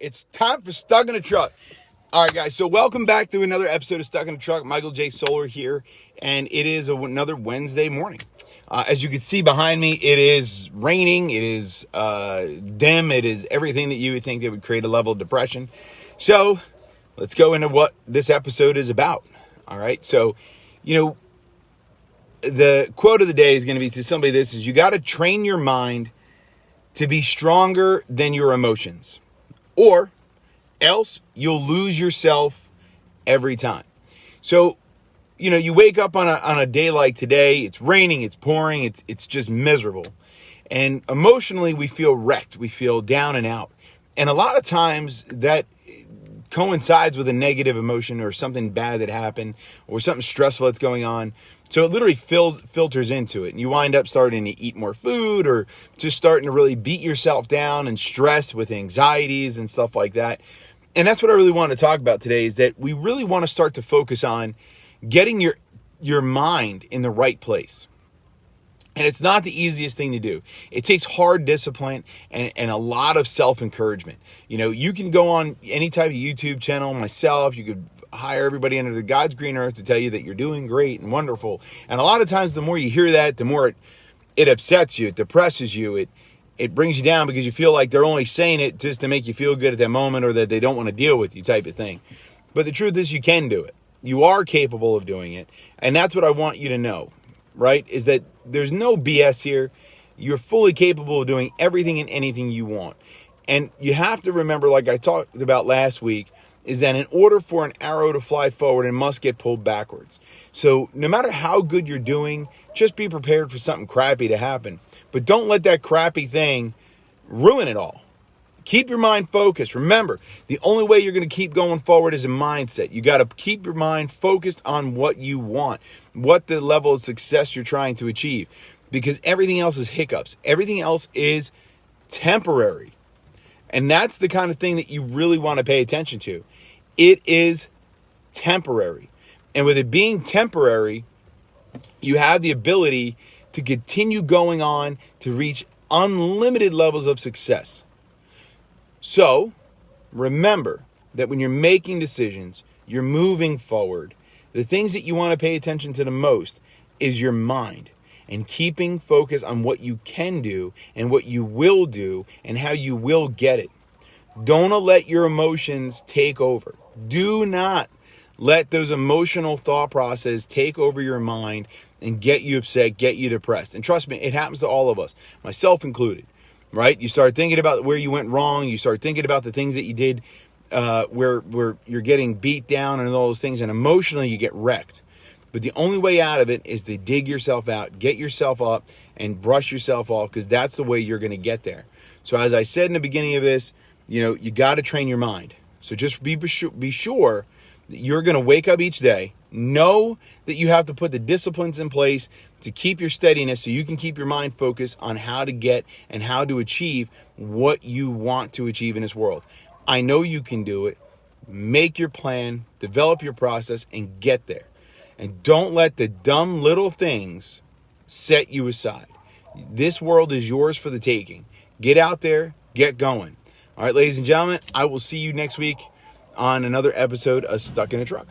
It's time for Stuck in a Truck. All right, guys, so welcome back to another episode of Stuck in a Truck. Michael J. Solar here, and it is another Wednesday morning. As you can see behind me, it is raining, it is dim, it is everything that you would think that would create a level of depression. So let's go into what this episode is about. All right, so, the quote of the day is going to be to somebody this is, you got to train your mind to be stronger than your emotions, or else you'll lose yourself every time. So, you wake up on a day like today, it's raining, it's pouring, it's just miserable. And emotionally, we feel wrecked, we feel down and out. And a lot of times that coincides with a negative emotion or something bad that happened or something stressful that's going on. So it literally filters into it. And you wind up starting to eat more food or just starting to really beat yourself down and stress with anxieties and stuff like that. And that's what I really want to talk about today, is that we really want to start to focus on getting your mind in the right place. And it's not the easiest thing to do. It takes hard discipline and a lot of self-encouragement. You can go on any type of YouTube channel, myself, you could hire everybody under the God's green earth to tell you that you're doing great and wonderful. And a lot of times the more you hear that, the more it upsets you, it depresses you, it brings you down because you feel like they're only saying it just to make you feel good at that moment, or that they don't want to deal with you type of thing. But the truth is, you can do it. You are capable of doing it. And that's what I want you to know, right? Is that there's no BS here. You're fully capable of doing everything and anything you want. And you have to remember, like I talked about last week, is that in order for an arrow to fly forward, it must get pulled backwards. So no matter how good you're doing, just be prepared for something crappy to happen. But don't let that crappy thing ruin it all. Keep your mind focused. Remember, the only way you're going to keep going forward is a mindset. You got to keep your mind focused on what you want, what the level of success you're trying to achieve, because everything else is hiccups. Everything else is temporary. And that's the kind of thing that you really want to pay attention to. It is temporary. And with it being temporary, you have the ability to continue going on to reach unlimited levels of success. So remember that when you're making decisions, you're moving forward, the things that you want to pay attention to the most is your mind, and keeping focus on what you can do and what you will do and how you will get it. Don't let your emotions take over. Do not let those emotional thought processes take over your mind and get you upset, get you depressed. And trust me, it happens to all of us, myself included, right? You start thinking about where you went wrong. You start thinking about the things that you did where you're getting beat down and all those things, and emotionally you get wrecked. But the only way out of it is to dig yourself out, get yourself up, and brush yourself off, because that's the way you're going to get there. So as I said in the beginning of this, you got to train your mind. So just be sure that you're going to wake up each day, know that you have to put the disciplines in place to keep your steadiness so you can keep your mind focused on how to get and how to achieve what you want to achieve in this world. I know you can do it. Make your plan, develop your process, and get there. And don't let the dumb little things set you aside. This world is yours for the taking. Get out there, get going. All right, ladies and gentlemen, I will see you next week on another episode of Stuck in a Truck.